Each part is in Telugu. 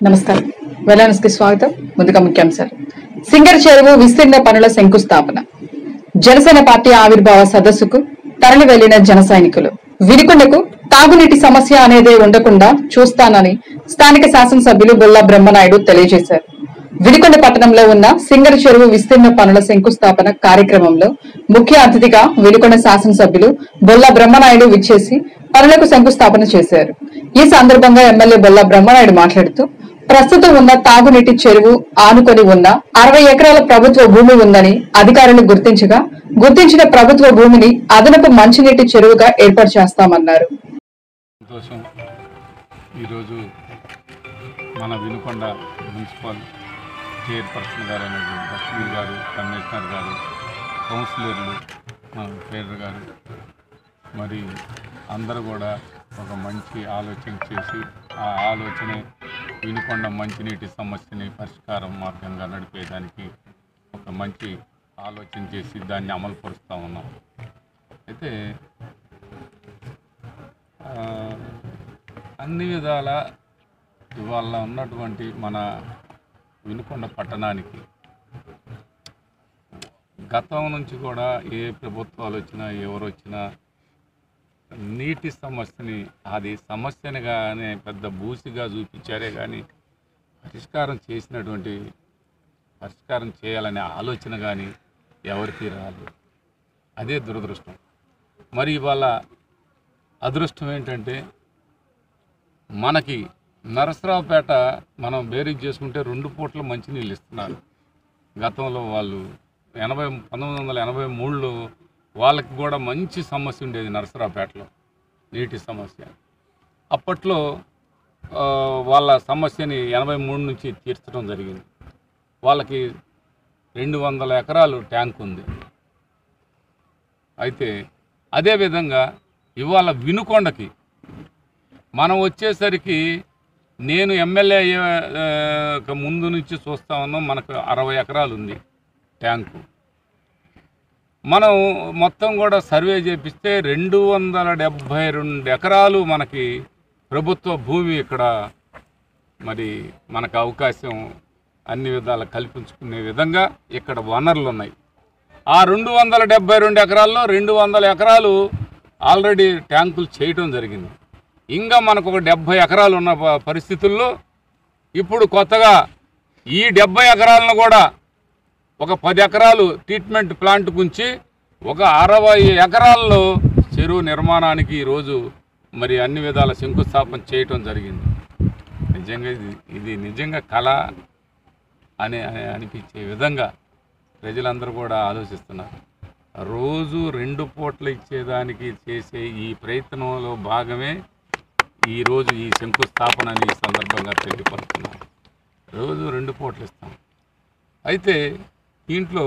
నమస్కారం. వెలానస్కి స్వాగతం. ముందుగా ముఖ్యాంశాలు. సింగర్ చెరువు విస్తీర్ణ పనుల శంకుస్థాపన. జనసేన పార్టీ ఆవిర్భావ సదస్సుకు తరలి వెళ్లిన జన సైనికులు. వినుకొండకు తాగునీటి సమస్య అనేదే ఉండకుండా చూస్తానని స్థానిక శాసనసభ్యులు బొల్లా బ్రహ్మనాయుడు తెలియజేశారు. వినుకొండ పట్టణంలో ఉన్న సింగర్ చెరువు విస్తీర్ణ పనుల శంకుస్థాపన కార్యక్రమంలో ముఖ్య అతిథిగా వినుకొండ శాసనసభ్యులు బొల్లా బ్రహ్మనాయుడు విచ్చేసి పనులకు శంకుస్థాపన చేశారు. ఈ సందర్భంగా ఎమ్మెల్యే బొల్లా బ్రహ్మనాయుడు మాట్లాడుతూ ప్రస్తుతం ఉన్న తాగునీటి చెరువు ఆనుకొని ఉన్న 60 ఎకరాల ప్రభుత్వ భూమి ఉందని అధికారులు గుర్తించిన ప్రభుత్వ భూమిని అదనపు మంచినీటి చెరువుగా ఏర్పాటు చేస్తామన్నారు. ఈరోజు మన వినుకొండ మున్సిపల్ చైర్పర్సన్ గారు లక్ష్మీ గారు, కమిషనర్ గారు, కౌన్సిలర్లు, పేదర్ గారు మరి అందరూ కూడా ఒక మంచి ఆలోచన చేసి ఆ ఆలోచన వినుకొండ మంచినీటి సమస్యని పరిష్కారం మార్గంగా నడిపేదానికి ఒక మంచి ఆలోచన చేసి దాన్ని అమలుపరుస్తూ ఉన్నాం. అయితే అన్ని విధాల ఇవాళ ఉన్నటువంటి మన వినుకొండ పట్టణానికి గతం నుంచి కూడా ఏ ప్రభుత్వాలు వచ్చినా ఎవరు వచ్చినా నీటి సమస్యని అది సమస్యనిగానే పెద్ద బూసిగా చూపించారే కానీ పరిష్కారం చేయాలనే ఆలోచన కానీ ఎవరికి రాదు. అదే దురదృష్టం. మరి ఇవాళ అదృష్టం ఏంటంటే మనకి నరసరావుపేట మనం బేరీజ్ చేసుకుంటే 2 పూట్ల మంచినీళ్ళు ఇస్తున్నారు. గతంలో వాళ్ళు 1983లో వాళ్ళకి కూడా మంచి సమస్య ఉండేది నరసరావుపేటలో, నీటి సమస్య. అప్పట్లో వాళ్ళ సమస్యని 83 నుంచి తీర్చడం జరిగింది. వాళ్ళకి 200 ఎకరాలు ట్యాంక్ ఉంది. అయితే అదేవిధంగా ఇవాళ వినుకొండకి మనం వచ్చేసరికి నేను ఎమ్మెల్యే ముందు నుంచి చూస్తా ఉన్నాం, మనకు 60 ఎకరాలు ఉంది ట్యాంకు. మనం మొత్తం కూడా సర్వే చేపిస్తే 272 ఎకరాలు మనకి ప్రభుత్వ భూమి ఇక్కడ మరి మనకు అవకాశం అన్ని విధాలు కల్పించుకునే విధంగా ఇక్కడ వనరులు ఉన్నాయి. ఆ 272 ఎకరాల్లో 200 ఎకరాలు ఆల్రెడీ ట్యాంకులు చేయటం జరిగింది. ఇంకా మనకు ఒక 70 ఎకరాలు ఉన్న పరిస్థితుల్లో ఇప్పుడు కొత్తగా ఈ 70 ఎకరాలను కూడా ఒక 10 ఎకరాలు ట్రీట్మెంట్ ప్లాంట్ గుంచి ఒక 60 ఎకరాల్లో చెరువు నిర్మాణానికి ఈరోజు మరి అన్ని విధాల శంకుస్థాపన చేయటం జరిగింది. నిజంగా ఇది నిజంగా కళ అనిపించే విధంగా ప్రజలందరూ కూడా ఆలోచిస్తున్నారు. రోజు 2 పూటలు ఇచ్చేదానికి చేసే ఈ ప్రయత్నంలో భాగమే ఈరోజు ఈ శంకుస్థాపనని ఈ సందర్భంగా తెలియపరుస్తున్నాం. రోజు 2 పూటలు ఇస్తాం. అయితే దీంట్లో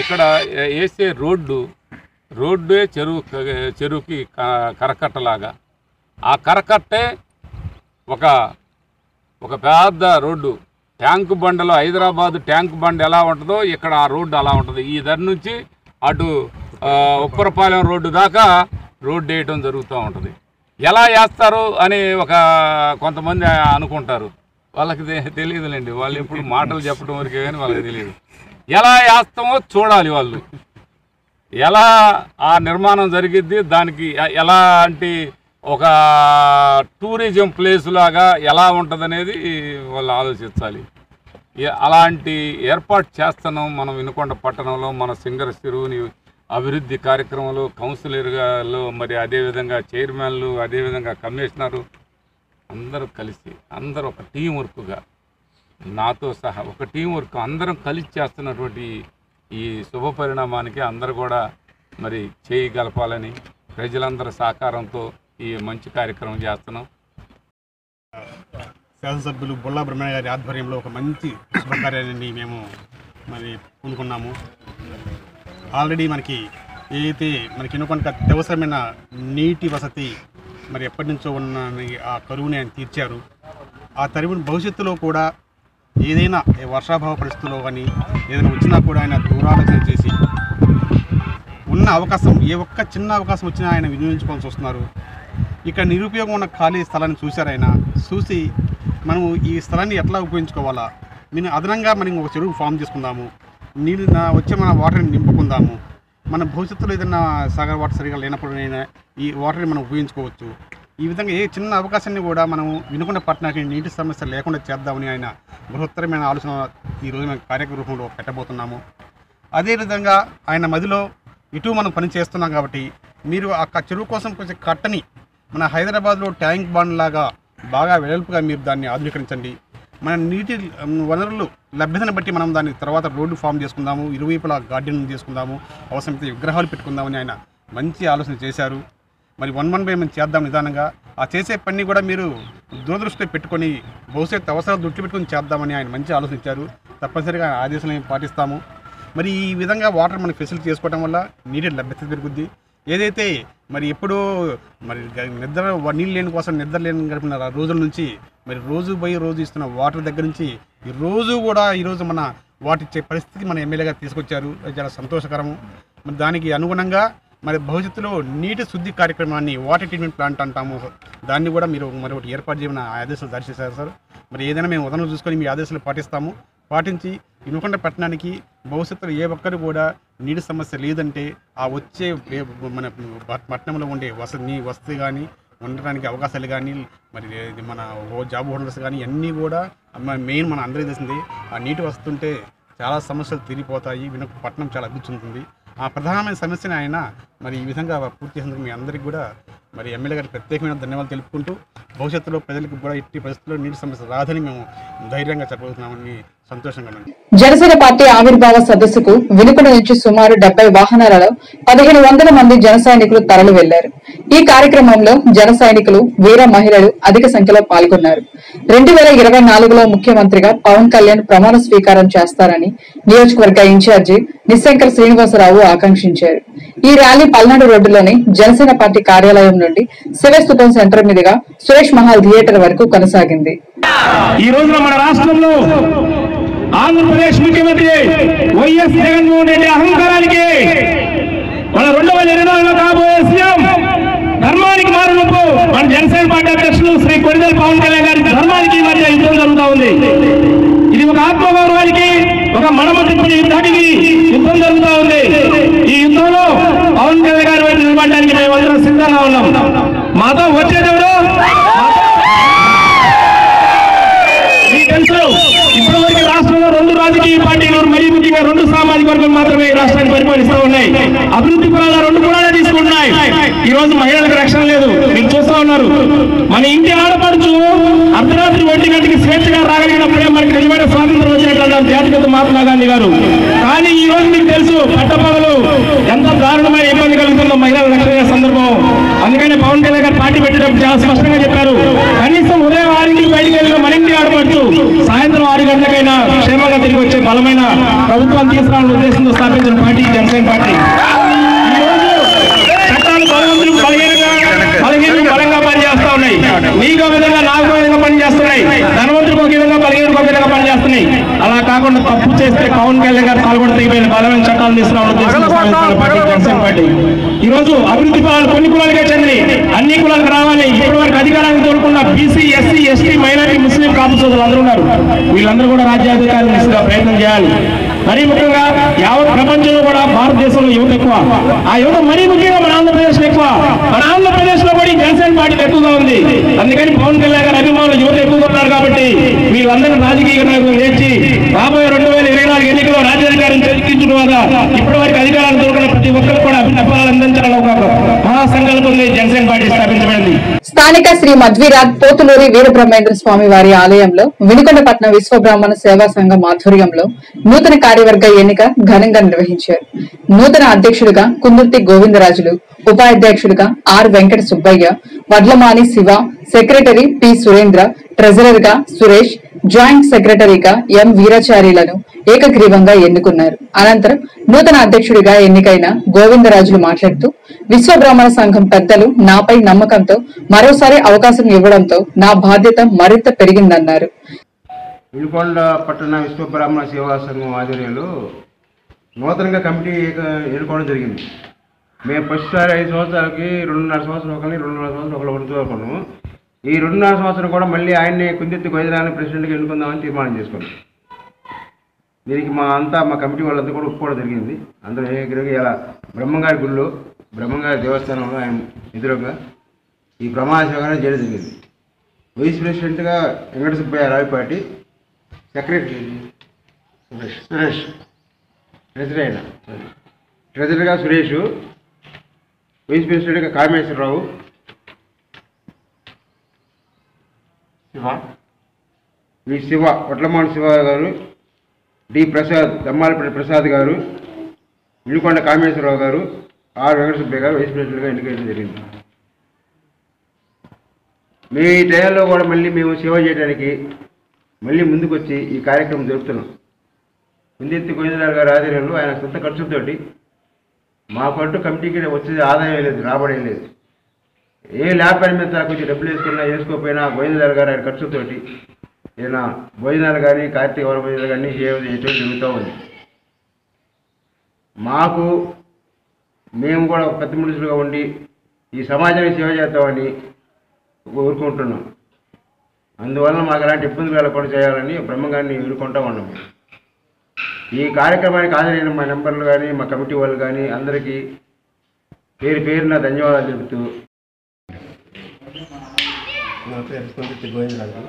ఇక్కడ వేసే రోడ్డే చెరువుకి కరకట్టలాగా, ఆ కరకట్టే ఒక పెద్ద రోడ్డు. ట్యాంకు బండలో హైదరాబాద్ ట్యాంక్ బండ్ ఎలా ఉంటుందో ఇక్కడ ఆ రోడ్డు అలా ఉంటుంది. ఈ దారి నుంచి అటు ఉప్పరపాలెం రోడ్డు దాకా రోడ్డు వేయటం జరుగుతూ ఉంటుంది. ఎలా వేస్తారు అని కొంతమంది అనుకుంటారు. వాళ్ళకి తెలియదులేండి, వాళ్ళు ఎప్పుడు మాటలు చెప్పడం వరకే కానీ వాళ్ళకి తెలియదు. ఎలా వేస్తామో చూడాలి వాళ్ళు, ఎలా ఆ నిర్మాణం జరిగిద్ది, దానికి ఎలాంటి ఒక టూరిజం ప్లేస్ లాగా ఎలా ఉంటుంది అనేది వాళ్ళు ఆలోచించాలి. అలాంటి ఏర్పాటు చేస్తున్నాం మనం వినుకొండ పట్టణంలో. మన సింగర్ చెరువుని అభివృద్ధి కార్యక్రమంలో కౌన్సిలర్లు, మరి అదేవిధంగా చైర్మన్లు, అదేవిధంగా కమిషనరు అందరూ కలిసి అందరూ ఒక టీం వర్క్గా, నాతో సహా ఒక టీం వర్క్ అందరం కలిసి చేస్తున్నటువంటి ఈ శుభ పరిణామానికి అందరూ కూడా మరి చేయగలపాలని ప్రజలందరి సహకారంతో ఈ మంచి కార్యక్రమం చేస్తున్నాం. శాసనసభ్యులు బొల్లా బ్రహ్మయ్య గారి ఆధ్వర్యంలో ఒక మంచి శుభకార్యాన్ని మేము మరి పూనుకున్నాము. ఆల్రెడీ మనకి ఏదైతే మనకి వినుకొండ అత్యవసరమైన నీటి వసతి మరి ఎప్పటి నుంచో ఉన్న ఆ కరువుని ఆయన తీర్చారు. ఆ తరువాత భవిష్యత్తులో కూడా ఏదైనా వర్షాభావ పరిస్థితుల్లో కానీ ఏదైనా వచ్చినా కూడా ఆయన దూరాలోచన చేసి ఉన్న అవకాశం ఏ ఒక్క చిన్న అవకాశం వచ్చినా ఆయన వినియోగించుకోవాల్సి వస్తున్నారు. ఇక్కడ నిరుపయోగం ఉన్న ఖాళీ స్థలాన్ని చూశారు. ఆయన చూసి మనం ఈ స్థలాన్ని ఎట్లా ఉపయోగించుకోవాలా, నేను అదనంగా మనం ఒక చెరువు ఫామ్ చేసుకుందాము, నీళ్ళు వచ్చే మన వాటర్ని నింపుకుందాము, మన భవిష్యత్తులో ఏదైనా సాగర్ వాటర్ సరిగా లేనప్పుడు ఈ వాటర్ని మనం ఉపయోగించుకోవచ్చు. ఈ విధంగా ఏ చిన్న అవకాశాన్ని కూడా మనం వినుకొండ పట్టణానికి నీటి సమస్య లేకుండా చేద్దామని ఆయన బృహత్తరమైన ఆలోచన ఈరోజు మేము కార్యక్రమంలో పెట్టబోతున్నాము. అదేవిధంగా ఆయన మదిలో ఇటు మనం పని చేస్తున్నాం కాబట్టి మీరు ఆ చెరువు కోసం కొంచెం కట్టని మన హైదరాబాద్లో ట్యాంక్ బాండ్ లాగా బాగా వెడల్పుగా మీరు దాన్ని ఆధునీకరించండి. మన నీటి వనరులు లభ్యతను బట్టి మనం దాన్ని తర్వాత రోడ్డు ఫామ్ చేసుకుందాము, ఇరువైపులా గార్డెన్ చేసుకుందాము, అవసరమైతే విగ్రహాలు పెట్టుకుందామని ఆయన మంచి ఆలోచన చేశారు. మరి 1-1 మనం చేద్దాం నిదానంగా. ఆ చేసే పని కూడా మీరు దూరదృష్టిలో పెట్టుకొని భవిష్యత్తు అవసరాలు దృష్టి పెట్టుకొని చేద్దామని ఆయన మంచి ఆలోచించారు. తప్పనిసరిగా ఆదేశాలను పాటిస్తాము. మరి ఈ విధంగా వాటర్ మనకి ఫెసిలిటీ చేసుకోవడం వల్ల నీటి లభ్యత పెరుగుద్ది. ఏదైతే మరి ఎప్పుడూ మరి నీళ్ళు లేని కోసం నిద్ర లేని గడిపిన రోజుల నుంచి మరి రోజు పోయి రోజు ఇస్తున్న వాటర్ దగ్గర నుంచి ఈరోజు మన వాటి ఇచ్చే పరిస్థితికి మన ఎమ్మెల్యే గారు తీసుకొచ్చారు. అది చాలా సంతోషకరము. మరి దానికి అనుగుణంగా మరి భవిష్యత్తులో నీటి శుద్ధి కార్యక్రమాన్ని వాటర్ ట్రీట్మెంట్ ప్లాంట్ అంటాము, దాన్ని కూడా మీరు మరొకటి ఏర్పాటు చేయమని ఆదేశాలు జారీ చేశారు సార్. మరి ఏదైనా మేము ఉదాహరణ చూసుకొని మీ ఆదేశాలు పాటించి వినుకొండ పట్టణానికి భవిష్యత్తులో ఏ ఒక్కరు కూడా నీటి సమస్య లేదంటే ఆ వచ్చే మన పట్టణంలో ఉండే వసతి కానీ ఉండడానికి అవకాశాలు కానీ మరి మన జాబ్ హోల్డర్స్ కానీ అన్నీ కూడా మెయిన్ మన అందరికీ తెలిసింది. ఆ నీటి వస్తుంటే చాలా సమస్యలు తీరిపోతాయి, పట్టణం చాలా అభివృద్ధి చెందుతుంది. ఆ ప్రధానమైన సమస్యని ఆయన మరి ఈ విధంగా పూర్తి చేసినందుకు మీ అందరికీ కూడా మరి ఎమ్మెల్యే గారికి ప్రత్యేకమైన ధన్యవాదాలు తెలుపుకుంటూ భవిష్యత్తులో ప్రజలకు కూడా ఎట్టి పరిస్థితుల్లో నీటి సమస్య రాదని మేము ధైర్యంగా చెప్పబోతున్నామని సంతోషంగా ఉంది. జనసేన పార్టీ ఆవిర్భావ సదస్సుకు వినుకొండ నుంచి సుమారు 70 వాహనాలలో 1500 మంది జన సైనికులు తరలి వెళ్లారు. ఈ కార్యక్రమంలో జన సైనికులు, వీర మహిళలు అధిక సంఖ్యలో పాల్గొన్నారు. 2024లో ముఖ్యమంత్రిగా పవన్ కళ్యాణ్ ప్రమాణ స్వీకారం చేస్తారని నియోజకవర్గ ఇన్ఛార్జి నిశంకర్ శ్రీనివాసరావు ఆకాంక్షించారు. ఈ ర్యాలీ పల్నాడు రోడ్డులోని జనసేన పార్టీ కార్యాలయం నుండి శివస్థూపం సెంటర్ మీదుగా సురేష్ మహల్ థియేటర్ వరకు కొనసాగింది. ఈ రోజున మన రాష్ట్రంలో ఆంధ్రప్రదేశ్ ముఖ్యమంత్రి వైఎస్ జగన్మోహన్ రెడ్డి అహంకారానికి మన 2024లో కాబోయే సీఎం ధర్మానికి మారునప్పు మన జనసేన పార్టీ అధ్యక్షులు శ్రీ కొణిదెల పవన్ కళ్యాణ్ గారి ధర్మానికి మధ్య యుద్ధం జరుగుతూ ఉంది. ఇది ఒక ఆత్మగౌరవానికి, ఒక మనమతింపుని యుద్ధానికి యుద్ధం జరుగుతూ ఉంది. ఈ యుద్ధంలో పవన్ కళ్యాణ్ గారి వైపు నిలబడడానికి మేమందరం సిద్ధంగా ఉన్నాం. మాతో వచ్చేదెవరు తెలుసు. ఇప్పటి వరకు రాష్ట్రంలో 2 రాజకీయ పార్టీలు, మరీ ముఖ్యంగా 2 సామాజిక వర్గాలు మాత్రమే రాష్ట్రాన్ని పరిపాలిస్తూ ఉన్నాయి. అభివృద్ధి పరాల 2 కూడా తీసుకుంటున్నాయి. ఈ రోజు మహిళలకు రక్షణ లేదు. మీరు చూస్తా ఉన్నారు, మన ఇంటి ఆడపడుచు అర్ధరాత్రి 1 గంటకి స్వేచ్ఛగా రాగలిగినప్పుడే మనకి నిజమైన స్వాతంత్రం వచ్చినట్టు జాతిపిత మహాత్మా గాంధీ గారు. కానీ ఈ రోజు మీకు తెలుసు, పట్టపగలు ఎంత దారుణమైన ఇబ్బంది కలుగుతుందో మహిళల రక్షణ సందర్భం. అందుకని పవన్ కళ్యాణ్ గారు పార్టీ పెట్టేటప్పుడు చాలా స్పష్టంగా చెప్పారు, కనీసం ఉదయం 6ంటికి బయటికి వెళ్ళిన మన ఇంటి ఆడపడుచు సాయంత్రం 6 గంటలకైనా క్షేమంగా తిరిగి వచ్చే బలమైన ప్రభుత్వాన్ని తీసుకురావాలని ఉద్దేశంతో స్థాపించిన పార్టీ జనసేన పార్టీ. ఈ రోజు చట్టాలు బలహీనంగా బలంగా పనిచేస్తా ఉన్నాయి. నీకు ఒక విధంగా, నాకు ఒక విధంగా పనిచేస్తున్నాయి. ధనవంతులకు ఒక విధంగా, బలహీనకు ఒక విధంగా పనిచేస్తున్నాయి. అలా కాకుండా తప్పు చేస్తే పవన్ కళ్యాణ్ గారు పాల్గొని తెగిపోయిన బలమైన చట్టాలు తీసుకురావాలని ఉద్దేశంతో స్థాపించిన పార్టీ జనసేన పార్టీ. ఈ రోజు అభివృద్ధి ఫలాలు కొన్ని కులాలకే చెంది అన్ని కులాలకు రావాలి. ఇప్పటి వరకు అధికారాన్ని తోడుకున్న బీసీ, ఎస్సీ, ఎస్టీ, మైనారిటీ, ముస్లిం, కాపు సోదరులు అందరూ ఉన్నారు. వీళ్ళందరూ కూడా రాజ్యాధికారులు దిశగా ప్రయత్నం చేయాలి. మరీ ముఖ్యంగా యావత్ ప్రపంచంలో కూడా భారతదేశంలో యువత ఎక్కువ. ఆ యువత మరీ ముఖ్యంగా మన ఆంధ్రప్రదేశ్ లో ఎక్కువ. మన ఆంధ్రప్రదేశ్ లో కూడా జనసేన పార్టీ ఎక్కువగా ఉంది. అందుకని పవన్ కళ్యాణ్ గారి అభిమానులు యువత ఎక్కువగా ఉన్నారు కాబట్టి వీళ్ళందరూ రాజకీయ నాయకులు నేర్చి రాబోయే 2024 ఎన్నికల్లో రాజ్యాధికారం చెల్లించడం వల్ల ఇప్పటి వరకు అధికారాన్ని దొరకని ప్రతి ఒక్కరు కూడా అభివృద్ధి ఫలాలు అందించాలని ఒక మహాసంకల్పంతో జనసేన పార్టీ స్థాపించబడింది. స్థానిక శ్రీ మధ్వీరాజ్ పోతులూరి వీరబ్రహ్మేంద్ర స్వామి వారి ఆలయంలో వినుకొండపట్నం విశ్వబ్రాహ్మణ సేవా సంఘం ఆధ్వర్యంలో నూతన కార్యవర్గ ఎన్నిక ఘనంగా నిర్వహించారు. నూతన అధ్యక్షుడిగా కుందుర్తి గోవిందరాజులు, ఉపాధ్యక్షుడిగా R Venkata Subbaiah, Vadlamani Siva, secretary P Surendra, treasurer గా సురేష్, జాయింట్ సెక్రటరీగా ఎం వీరాచార్యులను ఏకగ్రీవంగా ఎన్నుకున్నారు. అనంతరం నూతన అధ్యక్షుడిగా ఎన్నికైన గోవిందరాజులు మాట్లాడుతూ, విశ్వబ్రాహ్మణ సంఘం పెద్దలు నాపై నమ్మకంతో మరోసారి అవకాశం ఇవ్వడంతో నా బాధ్యత మరింత పెరిగిందన్నారు. వినుకొండ పట్టణ విశ్వబ్రాహ్మణ సేవా సంఘం ఆధ్వర్యంలో నూతనంగా కమిటీ ఎన్నుకోవడం జరిగింది. మేము ఫస్ట్ సారి 5 సంవత్సరాలకి 2.5 సంవత్సరం ఒకరిని, 2.5 సంవత్సరం ఒకరు అనుకున్నాము. ఈ 2.5 సంవత్సరం కూడా మళ్ళీ ఆయన్ని కుందెత్తి గోవిందరాజుని ప్రెసిడెంట్గా ఎన్నుకుందామని తీర్మానం చేసుకున్నాం. దీనికి మా కమిటీ వాళ్ళంతా కూడా ఒప్పుకోవడం జరిగింది. అందరూ ఏకగ్రీవంగా ఇలా బ్రహ్మంగారి గుళ్ళో బ్రహ్మంగారి దేవస్థానంలో ఆయన ఎదురుగా ఈ ప్రమాణ స్వీకారం చేయడం జరిగింది. వైస్ ప్రెసిడెంట్గా వెంకట సుబ్బయ్య రావిపాటి, సెక్రటరీ సురేష్, ట్రెజరర్గా సురేష్, వైస్ ప్రెసిడెంట్గా కామేశ్వరరావు, శివ వడ్లమాన్ శివ గారు, డి ప్రసాద్, దమ్మాలపల్లి ప్రసాద్ గారు, ఇల్లుకొండ కామేశ్వరరావు గారు, ఆర్ వెంకట సుబ్బయ్య గారు వైస్ ప్రెసిడెంట్గా ఎన్నికయ్యడం జరిగింది. మీ టైంలో కూడా మళ్ళీ మేము సేవ చేయడానికి మళ్ళీ ముందుకు వచ్చి ఈ కార్యక్రమం జరుపుతున్నాం. కుందెత్తి గోవిందరాజు గారి ఆధ్వర్యంలో ఆయన సొంత ఖర్చులతోటి మాకంటూ కమిటీకి వచ్చేది ఆదాయం లేదు, రాబడే లేదు. ఏ ల్యాబ్ పని మీద కొంచెం డబ్బులు వేసుకున్నా వేసుకోకపోయినా గోవిందరాజు గారు ఆయన ఖర్చులతోటి ఏదైనా భోజనాలు కానీ కార్తీక వర భోజనాలు కానీ చేయడం జరుగుతూ ఉంది. మాకు మేము కూడా పెద్ద మనుషులుగా ఉండి ఈ సమాజానికి సేవ చేద్దామని కోరుకుంటున్నాం. అందువల్ల మాకు ఎలాంటి ఇబ్బందులు వెళ్ళకుండా చేయాలని బ్రహ్మంగారిని ఎదుర్కొంటూ ఉన్నాము. ఈ కార్యక్రమానికి హాజరైన మా మెంబర్లు కానీ మా కమిటీ వాళ్ళు కానీ అందరికీ పేరున ధన్యవాదాలు తెలుపుతూ, నా పేరు కుందెత్తి గోవిందరాజు.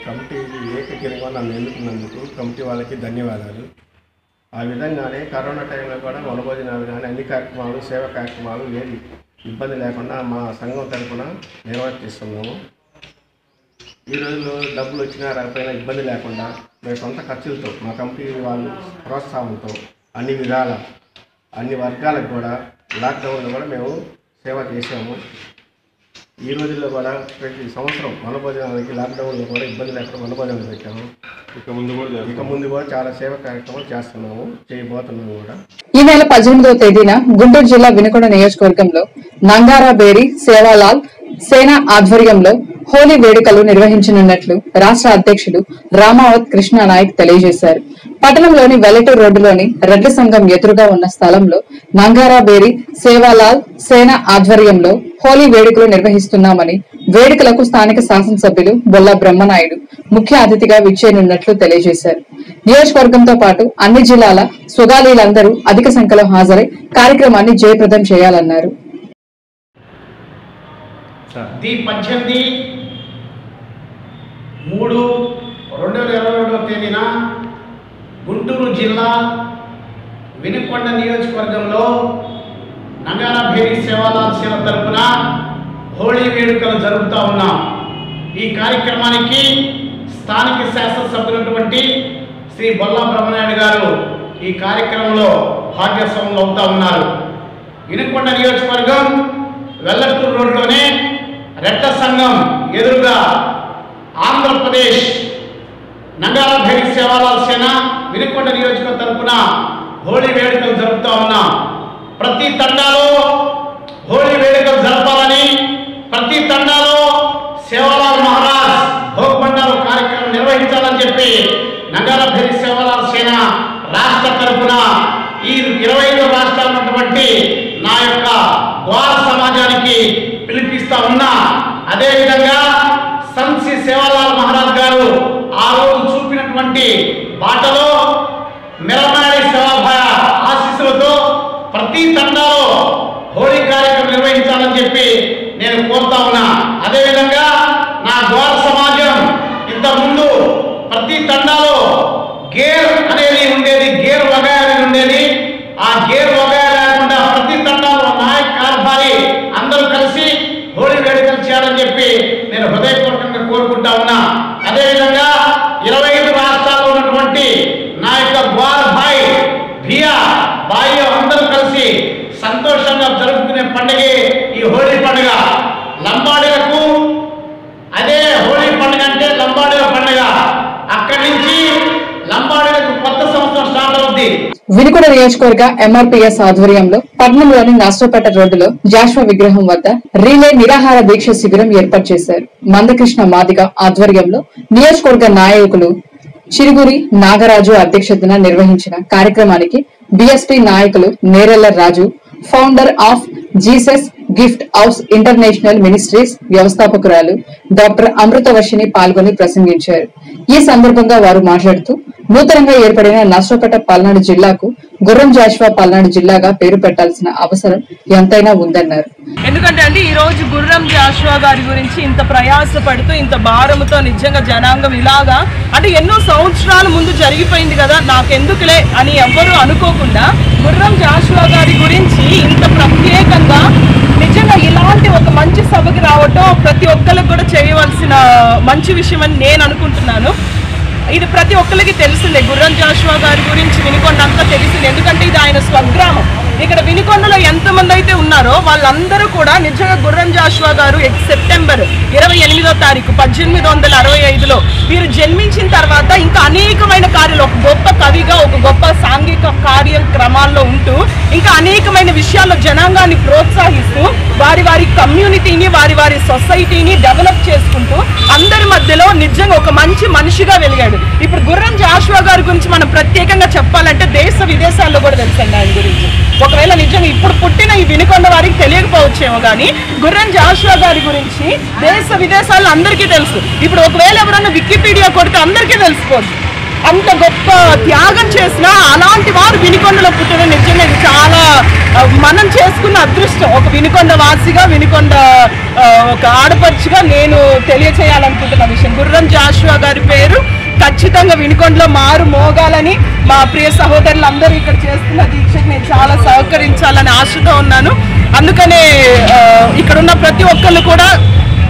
కమిటీ ఏకగ్రీవంగా నన్ను ఎన్నుకున్నందుకు కమిటీ వాళ్ళకి ధన్యవాదాలు. ఆ విధంగానే కరోనా టైంలో కూడా వనభోజనాలు కానీ అన్ని కార్యక్రమాలు, సేవా కార్యక్రమాలు ఏది ఇబ్బంది లేకుండా మా సంఘం తరఫున నిర్వర్తిస్తున్నాము. ఈ రోజుల్లో డబ్బులు వచ్చినా రాకపోయినా ఇబ్బంది లేకుండా మేము సొంత ఖర్చులతో మా కంపెనీ వాళ్ళు ప్రోత్సాహంతో అన్ని విధాల అన్ని వర్గాలకు కూడా లాక్డౌన్లో కూడా మేము సేవ చేసాము. ఈ రోజుల్లో కూడా ప్రతి సంవత్సరం వనభోజనాలకి లాక్డౌన్లో కూడా ఇబ్బంది లేకుండా వనభోజనాలు పెట్టాము. ఇక ముందు కూడా చాలా సేవా కార్యక్రమాలు చేస్తున్నాము, చేయబోతున్నాము కూడా. ఈ నెల 18వ తేదీన గుంటూరు జిల్లా వినుకొండ నియోజకవర్గంలో నంగారా బేరీ సేవాలాల్ సేన ఆధ్వర్యంలో హోలీ వేడుకలు నిర్వహించనున్నట్లు రాష్ట్ర అధ్యక్షుడు రామావత్ కృష్ణానాయక్ తెలియజేశారు. పట్టణంలోని వెల్లటూరు రోడ్డులోని రెడ్ల సంఘం ఎదురుగా ఉన్న స్థలంలో నంగారా బేరీ సేవాలాల్ సేన ఆధ్వర్యంలో హోలీ వేడుకలు నిర్వహిస్తున్నామని, వేడుకలకు స్థానిక శాసనసభ్యులు బొల్లా బ్రహ్మనాయుడు ముఖ్య అతిథిగా విచ్చేయనున్నట్లు తెలియజేశారు. నియోజకవర్గంతో పాటు అన్ని జిల్లాల స్వగాలీలందరూ అధిక సంఖ్యలో హాజరై కార్యక్రమాన్ని జయప్రదం చేయాలన్నారు. ది 18/3/2022 తేదీన గుంటూరు జిల్లా వినుకొండ నియోజకవర్గంలో నంగారా బేరీ సేవాలాల్ సేన తరపున హోళీ వేడుకలు జరుపుతూ ఉన్నాం. ఈ కార్యక్రమానికి స్థానిక శాసనసభ్యులైనటువంటి శ్రీ బొల్లా బ్రహ్మనాయుడు గారు ఈ కార్యక్రమంలో భాగస్వాములు అవుతా ఉన్నారు. వినుకొండ నియోజకవర్గం వెల్లటూరు రోడ్లోనే రెడ్ల సంఘం ఎదురుగా ఆంధ్రప్రదేశ్ నంగారా బేరీ సేవాలాల్ సేన వినుకొండ నియోజకవర్గం తరపున హోళీ వేడుకలు జరుపుతూ ఉన్నాం. ప్రతి తండాలో హోళీ వేడుకలు జరపాలని, ప్రతి తండాలో సేవాలాల్ మహారాజ్ భోగ్ బండారు కార్యక్రమం నిర్వహించాలని చెప్పి నంగారా బేరీ సేవాలాల్ సేన రాష్ట్ర తరపున ఈ 25 రాష్ట్రాలు ఉన్నటువంటి నా యొక్క ద్వార సమాజానికి పిలిపిస్తా ఉన్నా. అదేవిధంగా సంత్ సేవాలాల్ మహారాజ్ గారు ఆ రోజు చూపినటువంటి బాటలో మెరమాడి సేవాభాయ ఆశీస్సులతో ప్రతి తండాలో హోళీ కార్యక్రమం నిర్వహించాలని చెప్పి నేను కోరుతా ఉన్నా. అదేవిధంగా నా ద్వార సమాజం ఇంతకుముందు ప్రతి తండాలో గేర్ అనేది ఉండేది, గేర్ వగాయ అనేది ఉండేది. ఆ గేర్ వగాయ లేకుండా ప్రతి తండాలో నాయక్ కార్భారి అందరూ కలిసి హోళీ వేడుకలు చేయాలని చెప్పి నేను హృదయపూర్వకంగా కోరుకుంటా ఉన్నా. అదేవిధంగా 25 రాష్ట్రాల్లో ఉన్నటువంటి నా యొక్క గ్వార్ భాయ్ భియా భాయ్ అందరూ కలిసి సంతోషంగా జరుపుకునే పండుగే ఈ హోళీ పండుగ. లంబాడీలకు అదే హోళీ పండుగ అంటే లంబాడీల పండుగ. అక్కడి నుంచి లంబాడీలకు కొత్త సంవత్సరం స్టార్ట్ అవుద్ది. వినుకొండ నియోజకవర్గ ఎంఆర్పీఎస్ ఆధ్వర్యంలో పట్టణంలోని నాస్ట్రోపేట రోడ్డులో జాషువా విగ్రహం వద్ద రీలే నిరాహార దీక్ష శిబిరం ఏర్పాటు చేశారు. మందకృష్ణ మాదిగ ఆధ్వర్యంలో నియోజకవర్గ నాయకులు చిరుగురి నాగరాజు అధ్యక్షతన నిర్వహించిన కార్యక్రమానికి బీఎస్పీ నాయకులు Nerella Raju, founder of Jesus gift house international ministries వ్యవస్థాపకురాలు డాక్టర్ అమృతవర్షిణి పాల్గొని ప్రసంగించారు. ఈ సందర్భంగా వారు మాట్లాడుతూ నూతనంగా ఏర్పడిన నర్సరావుపేట పల్నాడు జిల్లాకు గుర్రం జాషువా పల్నాడు జిల్లాగా పేరు పెట్టాల్సిన అవసరం ఎంతైనా ఉందన్నారు. ఎందుకంటే అంటే ఈ రోజు గుర్రం జాషువా గారి గురించి ఇంత ప్రయాసపడుతూ ఇంత భారముతో నిజంగా జనాంగం ఇలాగా అంటే ఎన్నో సంవత్సరాల ముందు జరిగిపోయింది కదా, నాకెందుకులే అని ఎవ్వరూ అనుకోకుండా గుర్రం జాషువా గారి గురించి ఇంత ప్రత్యేకంగా నిజంగా ఇలాంటి ఒక మంచి సభకి రావటం ప్రతి ఒక్కరికి కూడా చేయవలసిన మంచి విషయం అని నేను అనుకుంటున్నాను. ఇది ప్రతి ఒక్కరికి తెలిసిందే, గుర్రం జాషువా గారి గురించి వినుకొండ అంతా తెలిసింది. ఎందుకంటే ఇది ఆయన స్వగ్రామం. ఇక్కడ వినుకొండలో ఎంతమంది అయితే ఉన్నారో వాళ్ళందరూ కూడా నిజంగా గుర్రం జాషువా గారు సెప్టెంబర్ 28వ తారీఖు 1865లో వీరు జన్మించిన తర్వాత ఇంకా అనేకమైన కార్యాలు, ఒక గొప్ప కవిగా ఒక గొప్ప సాంఘిక కార్యక్రమాల్లో ఉంటూ ఇంకా అనేకమైన విషయాల్లో జనాంగాన్ని ప్రోత్సహిస్తూ వారి వారి కమ్యూనిటీని వారి వారి సొసైటీని డెవలప్ చేసుకుంటూ అందరి మధ్యలో నిజంగా ఒక మంచి మనిషిగా వెలిగాడు. ఇప్పుడు గుర్రం జాషువా గారి గురించి మనం ప్రత్యేకంగా చెప్పాలంటే దేశ విదేశాల్లో కూడా తెలుసండి ఆయన గురించి. ఒకవేళ నిజంగా ఇప్పుడు పుట్టిన ఈ వినుకొండ వారికి తెలియకపోవచ్చేమో కానీ గుర్రం జాషువా గారి గురించి దేశ విదేశాల్లో అందరికీ తెలుసు. ఇప్పుడు ఒకవేళ ఎవరన్నా వికీపీడియా కొడితే అందరికీ తెలిసిపోద్ది. అంత గొప్ప త్యాగం చేసిన అలాంటి వారు వినుకొండలో పుట్టడం నిజంగా ఇది చాలా మనం చేసుకున్న అదృష్టం. ఒక వినుకొండ వాసిగా వినుకొండ ఒక ఆడపడుచుగా నేను తెలియచేయాలనుకుంటున్న విషయం, గుర్రం జాషువా గారి పేరు ఖచ్చితంగా వినుకొండలో మారు మోగాలని మా ప్రియ సహోదరులందరూ ఇక్కడ చేస్తున్న దీక్షకు నేను చాలా సహకరించాలని ఆశతో ఉన్నాను. అందుకనే ఇక్కడున్న ప్రతి ఒక్కళ్ళు కూడా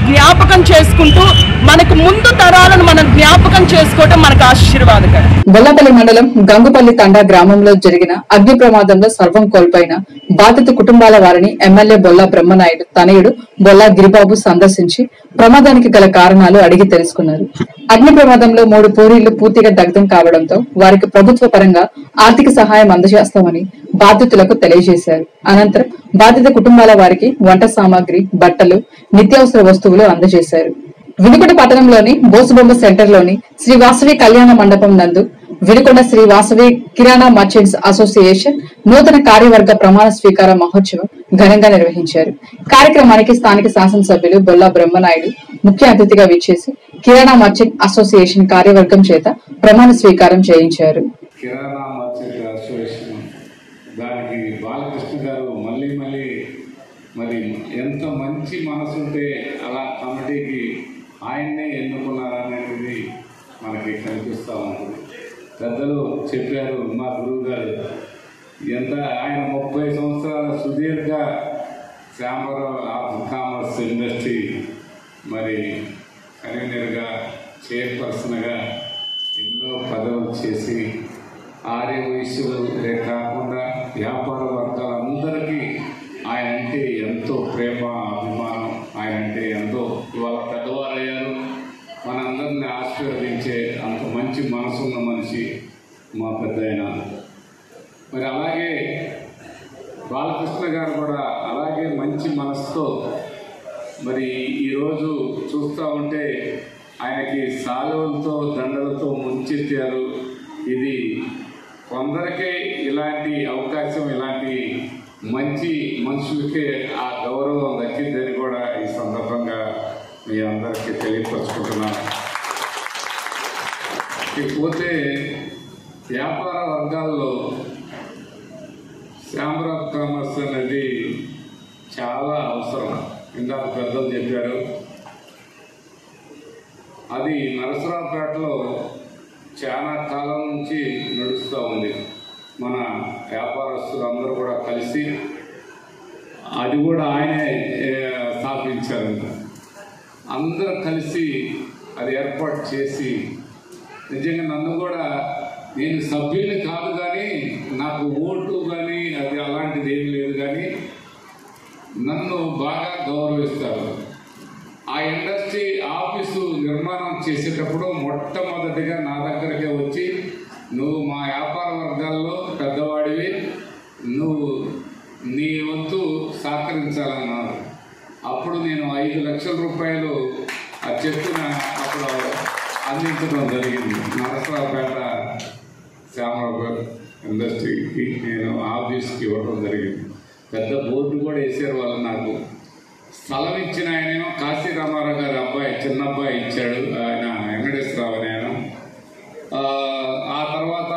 జ్ఞాపకం చేసుకుంటూ మనకు ముందు తరాలను మనం జ్ఞాపకం చేసుకోవటం మనకు ఆశీర్వాదకరం. బొల్లపల్లి మండలం గంగుపల్లి తండా గ్రామంలో జరిగిన అగ్ని ప్రమాదంలో సర్వం కోల్పోయిన బాధిత కుటుంబాల వారిని ఎమ్మెల్యే బొల్లా బ్రహ్మనాయుడు తనయుడు బొల్లా గిరిబాబు సందర్శించి ప్రమాదానికి గల కారణాలు అడిగి తెలుసుకున్నారు. అగ్ని ప్రమాదంలో 3 పూరీళ్లు పూర్తిగా దగ్ధం కావడంతో వారికి ప్రభుత్వ పరంగా ఆర్థిక సహాయం అందజేస్తామని బాధితులకు తెలియజేశారు. అనంతరం బాధిత కుటుంబాల వారికి వంట సామాగ్రి, బట్టలు, నిత్యావసర వస్తువులు అందజేశారు. వినుకొండ పట్టణంలోని బోసుబొమ్మ సెంటర్ లోని శ్రీ వాసవి కళ్యాణ మండపం నందు వినుకొండ శ్రీ వాసవి కిరాణా మర్చెంట్స్ అసోసియేషన్ నూతన కార్యవర్గ ప్రమాణ స్వీకార మహోత్సవం ఘనంగా నిర్వహించారు. కార్యక్రమానికి స్థానిక శాసనసభ్యులు బొల్లా బ్రహ్మనాయుడు ముఖ్య అతిథిగా విచ్చేసి కిరాణా మర్చెంట్ అసోసియేషన్ కార్యవర్గం చేత ప్రమాణ స్వీకారం చేయించారు. కిరాణా మర్చెంట్ అసోసియేషన్ దానికి బాలకృష్ణ గారు మళ్ళీ మరి ఎంత మంచి మనసు ఉంటే అలా కమిటీకి ఆయన్నే ఎన్నుకున్నారనేది మనకి కనిపిస్తూ ఉంటుంది. పెద్దలు చెప్పారు, మా గురువు గారు ఎంత ఆయన 30 సంవత్సరాల సుదీర్ఘ ఛాంబర్ ఆఫ్ కామర్స్ ఇండస్ట్రీ మరి కన్వీనర్గా, చైర్పర్సన్గా ఎన్నో పదవులు చేసి ఆర్య వయస్సులే కాకుండా వ్యాపార వర్గాలందరికీ ఆయన అంటే ఎంతో ప్రేమ, అభిమానం, ఆయన అంటే ఎంతో ఇవాళ పెద్దవారయ్యారు, మనందరినీ ఆశీర్వదించే అంత మంచి మనసున్న మనిషి మా పెద్ద ఆయన. మరి అలాగే బాలకృష్ణ గారు కూడా అలాగే మంచి మనసుతో మరి ఈరోజు చూస్తూ ఉంటే ఆయనకి సాలువలతో దండలతో ముంచెత్తారు. ఇది కొందరికే ఇలాంటి అవకాశం, ఇలాంటి మంచి మనుషులకే ఆ గౌరవం దక్కిందని కూడా ఈ సందర్భంగా మీ అందరికీ తెలియపరుచుకుంటున్నాను. ఇకపోతే వ్యాపార వర్గాల్లో ఛాంబర్ ఆఫ్ కామర్స్ అనేది చాలా అవసరం. ఇందాక పెద్దలు చెప్పారు, అది నరసరావుపేటలో చాలా కాలం నుంచి నడుస్తూ ఉంది. మన వ్యాపారస్తులు అందరూ కూడా కలిసి అది కూడా ఆయనే స్థాపించారంట. అందరూ కలిసి అది ఏర్పాటు చేసి నిజంగా నన్ను కూడా, నేను సభ్యుని కాదు కానీ నాకు ఓటు కానీ అది అలాంటిది ఏం లేదు కానీ నన్ను బాగా గౌరవిస్తారు. ఆ ఇండస్ట్రీ ఆఫీసు నిర్మాణం చేసేటప్పుడు మొట్టమొదటిగా నా దగ్గరకే వచ్చి, నువ్వు మా వ్యాపార వర్గాల్లో పెద్దవాడివి, నువ్వు నీ వంతు సహకరించాలన్నారు. అప్పుడు నేను 5 లక్షల రూపాయలు ఆ చెక్కున అప్పుడు అందించడం జరిగింది. నరసరావుపేట ఛాంబర్ ఇండస్ట్రీకి నేను ఆఫీస్కి ఇవ్వడం జరిగింది. పెద్ద బోర్డు కూడా వేసారు వాళ్ళు నాకు. స్థలం ఇచ్చిన ఆయనేమో కాశీ రామారావు గారి అబ్బాయి, చిన్న అబ్బాయి ఇచ్చాడు, ఆయన వెంకటేశ్వరరావు అని ఆయన. ఆ తర్వాత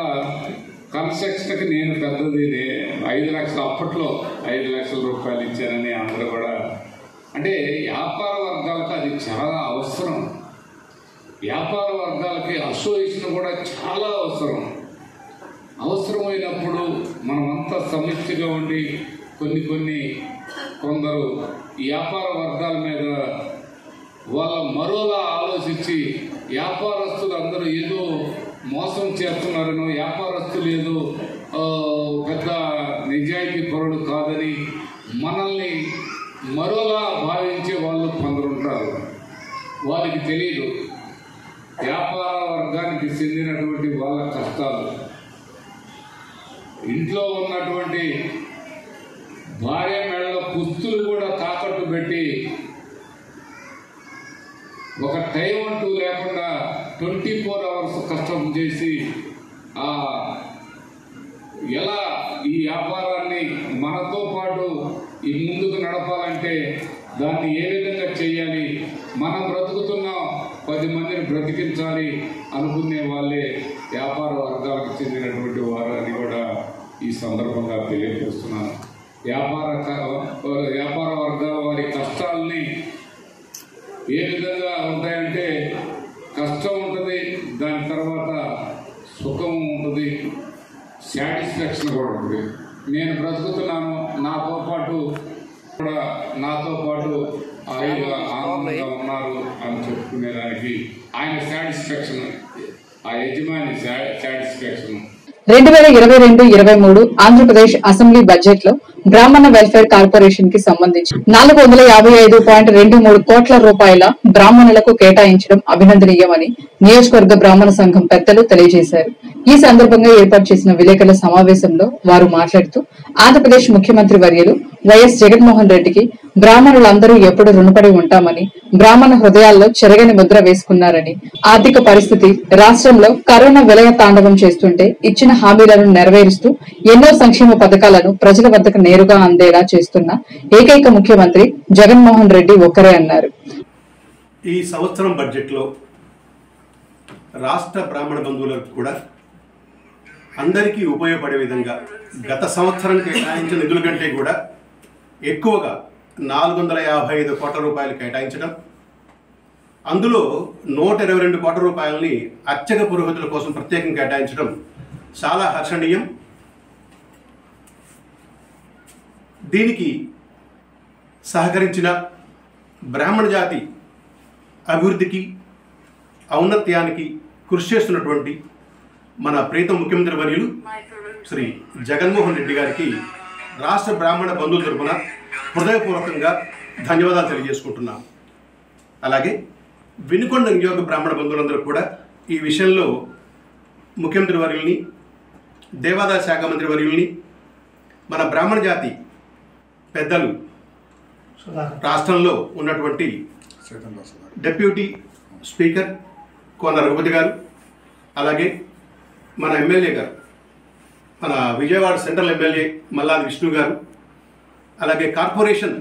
కన్స్ట్రక్షన్కి నేను పెద్దది 5 లక్షలు, అప్పట్లో 5 లక్షల రూపాయలు ఇచ్చానని అందరూ కూడా. అంటే వ్యాపార వర్గాలకు అది చాలా అవసరం. వ్యాపార వర్గాలకి అసోసియేషన్ కూడా చాలా అవసరం. అవసరమైనప్పుడు మనమంతా సమిష్టిగా ఉండి కొందరు వ్యాపార వర్గాల మీద వాళ్ళ మరోలా ఆలోచించి వ్యాపారస్తులు అందరూ ఏదో మోసం చేస్తున్నారనో, వ్యాపారస్తులు ఏదో పెద్ద నిజాయితీ పరుడు కాదని మనల్ని మరోలా భావించే వాళ్ళు కొందరుంటారు. వాళ్ళకి తెలియదు వ్యాపార వర్గానికి చెందినటువంటి వాళ్ళ కష్టాలు. ఇంట్లో ఉన్నటువంటి భార్య మెడలో పుస్తులు కూడా తాకట్టు పెట్టి ఒక టైం అంటూ లేకుండా 24 అవర్స్ కష్టం చేసి ఎలా ఈ వ్యాపారాన్ని మనతో పాటు ఈ ముందుకు నడపాలంటే దాన్ని ఏ విధంగా చేయాలి, మనం బ్రతుకుతున్నాం 10 మందిని బ్రతికించాలి అనుకునే వాళ్ళే వ్యాపార వర్గాలకు చెందినటువంటి వారు అని కూడా ఈ సందర్భంగా తెలియజేస్తున్నాను. వ్యాపార వర్గాల వారి కష్టాలని ఏ విధంగా ఉంటాయంటే, కష్టం ఉంటుంది, దాని తర్వాత సుఖం ఉంటుంది, సాటిస్ఫాక్షన్ కూడా ఉంటుంది. నేను బ్రతుకుతున్నాను, నాతో పాటు ఆనందంగా ఉన్నారు అని చెప్పుకునేదానికి ఆయన సాటిస్ఫాక్షన్, ఆ యజమాని సాటిస్ఫాక్షన్. 2022-23 ఆంధ్రప్రదేశ్ అసెంబ్లీ బడ్జెట్ లో బ్రాహ్మణ వెల్ఫేర్ కార్పొరేషన్ కి సంబంధించి 455.23 కోట్ల రూపాయల బ్రాహ్మణులకు కేటాయించడం అభినందనీయమని నియోజకవర్గ బ్రాహ్మణ సంఘం పెద్దలు తెలియజేశారు. ఈ సందర్భంగా ఏర్పాటు చేసిన విలేకరుల సమావేశంలో వారు మాట్లాడుతూ, ఆంధ్రప్రదేశ్ ముఖ్యమంత్రి వర్యులు వైఎస్ జగన్మోహన్ రెడ్డికి బ్రాహ్మణులందరూ ఎప్పుడు రుణపడి ఉంటామని, బ్రాహ్మణ హృదయాల్లో చెరగని ముద్ర వేసుకున్నారని, ఆర్థిక పరిస్థితి రాష్ట్రంలో కరోనా విలయ తాండవం చేస్తుంటే ఇచ్చిన హామీలను నెరవేరుస్తూ ఎన్నో సంక్షేమ పథకాలను ప్రజల వద్దకు నేరుగా అందేలా చేస్తున్న ఏకైక ముఖ్యమంత్రి జగన్మోహన్ రెడ్డి ఒక్కరే అన్నారు. ఈ సంవత్సరం బడ్జెట్ లో రాష్ట్ర బ్రాహ్మణ బంధువులకు కూడా అందరికీ ఉపయోగపడే విధంగా గత సంవత్సరం కేటాయించిన నిధుల కంటే కూడా ఎక్కువగా 455 కోట్ల రూపాయలు కేటాయించడం, అందులో 122 కోట్ల రూపాయలని అర్చక పురోహితుల కోసం ప్రత్యేకంగా కేటాయించడం చాలా హర్షణీయం. దీనికి సహకరించిన బ్రాహ్మణ జాతి అభివృద్ధికి, ఔన్నత్యానికి కృషి చేస్తున్నటువంటి మన ప్రీతం ముఖ్యమంత్రి వర్యులు శ్రీ జగన్మోహన్ రెడ్డి గారికి రాష్ట్ర బ్రాహ్మణ బంధువుల తరపున హృదయపూర్వకంగా ధన్యవాదాలు తెలియజేసుకుంటున్నాం. అలాగే వినుకొండ నియోజక బ్రాహ్మణ బంధువులందరూ కూడా ఈ విషయంలో ముఖ్యమంత్రి వర్యుల్ని, దేవాదాయ శాఖ మంత్రి వర్యుల్ని, మన బ్రాహ్మణ జాతి పెద్దలు రాష్ట్రంలో ఉన్నటువంటి డిప్యూటీ స్పీకర్ కోన రఘుపతి గారు, అలాగే మన ఎమ్మెల్యే గారు, మన విజయవాడ సెంట్రల్ ఎమ్మెల్యే మల్లాది విష్ణు గారు, అలాగే కార్పొరేషన్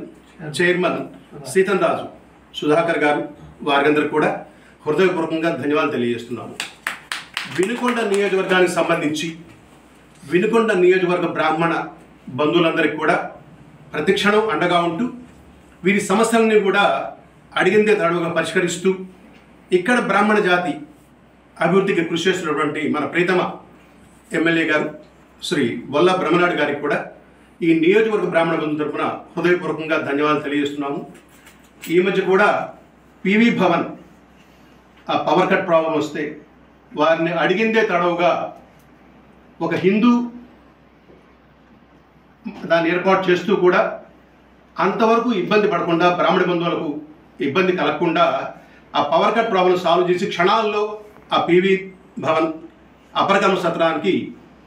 చైర్మన్ సీతన్ రాజు సుధాకర్ గారు, వారందరూ కూడా హృదయపూర్వకంగా ధన్యవాదాలు తెలియజేస్తున్నాము. వినుకొండ నియోజకవర్గానికి సంబంధించి వినుకొండ నియోజకవర్గ బ్రాహ్మణ బంధువులందరికీ కూడా ప్రతిక్షణం అండగా ఉంటూ వీరి సమస్యలని కూడా అడిగిందే తడవుగా పరిష్కరిస్తూ ఇక్కడ బ్రాహ్మణ జాతి అభివృద్ధికి కృషి చేస్తున్నటువంటి మన ప్రీతమ ఎమ్మెల్యే గారు శ్రీ బొల్ల బ్రహ్మనాయుడు గారికి కూడా ఈ నియోజకవర్గ బ్రాహ్మణ బంధువుల తరపున హృదయపూర్వకంగా ధన్యవాదాలు తెలియజేస్తున్నాము. ఈ మధ్య కూడా పివి భవన్ ఆ పవర్ కట్ ప్రాబ్లం వస్తే వారిని అడిగిందే తడవుగా ఒక హిందూ దాన్ని ఏర్పాటు చేస్తూ కూడా అంతవరకు ఇబ్బంది పడకుండా, బ్రాహ్మణ బంధువులకు ఇబ్బంది కలగకుండా ఆ పవర్ కట్ ప్రాబ్లం సాల్వ్ చేసి క్షణాల్లో ఆ పివి భవన్ అపరకర్మ సత్రానికి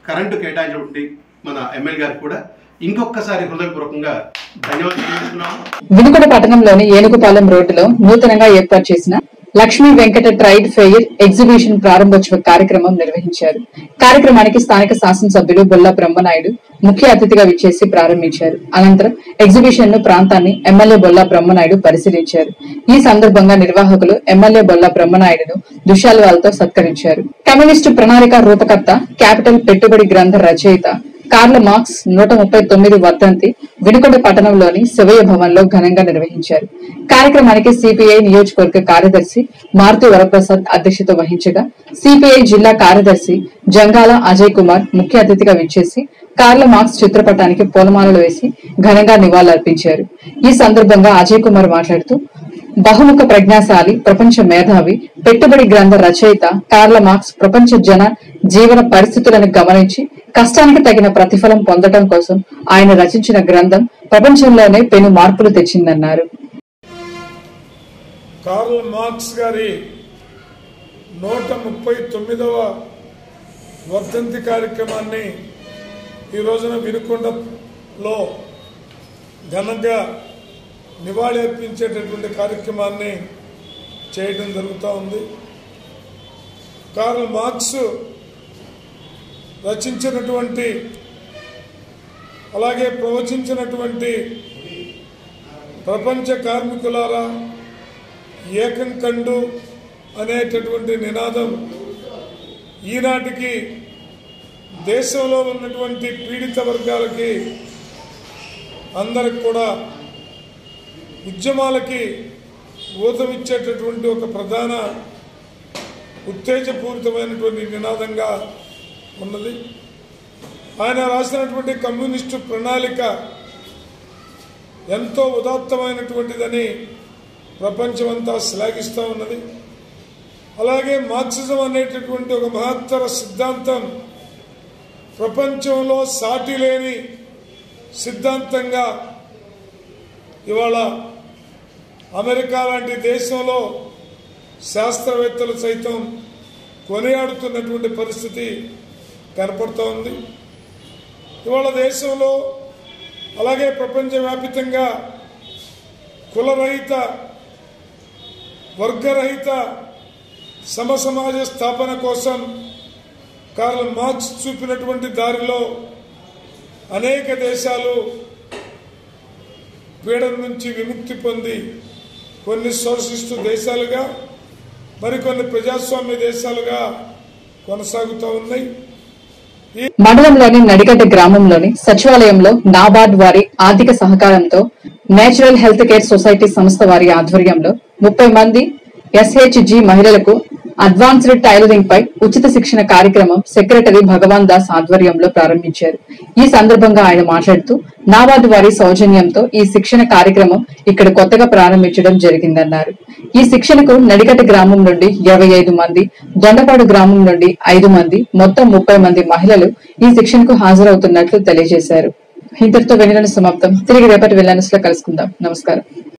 కరెంటు కేటాయించినటువంటి మన ఎమ్మెల్యే గారికి కూడా ఇంకొకసారి హృదయపూర్వకంగా ధన్యవాదాలు తెలియజేస్తున్నాము. వినుకొండ పట్టణంలోని ఏనుగుపాలెం రోడ్డులో నూతనంగా ఏర్పాటు చేసిన Lakshmi Venkata tried fair exhibition ప్రారంభోత్సవ కార్యక్రమం నిర్వహించారు. కార్యక్రమానికి స్థానిక శాసనసభ్యులు బొల్లా బ్రహ్మనాయుడు ముఖ్య అతిథిగా విచ్చేసి ప్రారంభించారు. అనంతరం ఎగ్జిబిషన్ ప్రాంతాన్ని ఎమ్మెల్యే బొల్లా బ్రహ్మనాయుడు పరిశీలించారు. ఈ సందర్భంగా నిర్వాహకులు ఎమ్మెల్యే బొల్లా బ్రహ్మనాయుడును దుశాలువాలతో సత్కరించారు. కమ్యూనిస్టు ప్రణాళిక రూపకర్త, క్యాపిటల్ పెట్టుబడి గ్రంథ రచయిత కార్ల్ మార్క్స్ 139 వర్ధంతి వినుకొండ పట్టణంలోని శివయ్య భవన్ లో ఘనంగా నిర్వహించారు. కార్యక్రమానికి సిపిఐ నియోజకవర్గ కార్యదర్శి మారుతి వరప్రసాద్ అధ్యక్షత వహించగా సిపిఐ జిల్లా కార్యదర్శి జంగాల అజయ్ కుమార్ ముఖ్య అతిథిగా విచ్చేసి కార్ల్ మార్క్స్ చిత్రపటానికి పూలమాలలు వేసి ఘనంగా నివాళులర్పించారు. ఈ సందర్భంగా అజయ్ కుమార్ మాట్లాడుతూ బహుముఖ ప్రజ్ఞాశాలి, ప్రపంచ మేధావి, పెట్టుబడి గ్రంథ రచయిత కార్ల్ మార్క్స్ ప్రపంచ జన జీవన పరిస్థితులను గమనించి కష్టానికి తగిన ప్రతిఫలం పొందడం కోసం ఆయన రచించిన గ్రంథం ప్రపంచంలోనే పెను మార్పులు తెచ్చిందన్నారు. కార్ల్ మార్క్స్ గారి 139వ వర్ధంతి కార్యక్రమాన్ని ఈ రోజున వినుకొండలో ఘనంగా నివాళి అర్పించేటటువంటి కార్యక్రమాన్ని చేయడం జరుగుతూ ఉంది. కార్ల్ మార్క్స్ రచించినటువంటి అలాగే ప్రవచించినటువంటి ప్రపంచ కార్మికులారా ఏకం కండు అనేటటువంటి నినాదం ఈనాటికి దేశంలో ఉన్నటువంటి పీడిత వర్గాలకి అందరికి కూడా ఉద్యమాలకి ఊతమిచ్చేటటువంటి ఒక ప్రధాన ఉత్తేజపూరితమైనటువంటి నినాదంగా ఉన్నది. ఆయన రాసినటువంటి కమ్యూనిస్టు ప్రణాళిక ఎంతో ఉదాత్తమైనటువంటిదని ప్రపంచమంతా శ్లాఘిస్తూ ఉన్నది. అలాగే మార్క్సిజం అనేటటువంటి ఒక మహత్తర సిద్ధాంతం ప్రపంచంలో సాటి లేని సిద్ధాంతంగా ఇవాళ అమెరికా లాంటి దేశంలో శాస్త్రవేత్తలు సైతం కొనియాడుతున్నటువంటి పరిస్థితి కనపడుతూ ఉంది. ఇవాళ దేశంలో అలాగే ప్రపంచవ్యాప్తంగా కులరహిత, వర్గరహిత సమసమాజ స్థాపన కోసం కార్ల్ మార్క్స్ చూపినటువంటి దారిలో అనేక దేశాలు పీడన నుంచి విముక్తి పొంది కొన్ని సోషలిస్టు దేశాలుగా మరికొన్ని ప్రజాస్వామ్య దేశాలుగా కొనసాగుతూ ఉన్నాయి. మండలంలోని నడిగడ్డ గ్రామంలోని సచివాలయంలో నాబార్డ్ వారి ఆర్థిక సహకారంతో నేచురల్ హెల్త్ కేర్ సొసైటీ సంస్థ వారి ఆధ్వర్యంలో 30 మంది SHG మహిళలకు అడ్వాన్స్డ్ టైలరింగ్ పై ఉచిత శిక్షణ కార్యక్రమం సెక్రటరీ భగవాన్ దాస్ ఆధ్వర్యంలో ప్రారంభించారు. ఈ సందర్భంగా ఆయన మాట్లాడుతూ నాబార్డ్ వారి సౌజన్యంతో ఈ శిక్షణ కార్యక్రమం ఇక్కడ కొత్తగా ప్రారంభించడం జరిగిందన్నారు. ఈ శిక్షణకు నడిగడ్డ గ్రామం నుండి 25 మంది, దొండపాడు గ్రామం నుండి 5 మంది, మొత్తం 30 మంది మహిళలు ఈ శిక్షణకు హాజరవుతున్నట్లు తెలియజేశారు. ఇంతటితో వెన్నెల సమాప్తం. తిరిగి రేపటి వెన్నెల లో కలుసుకుందాం. నమస్కారం.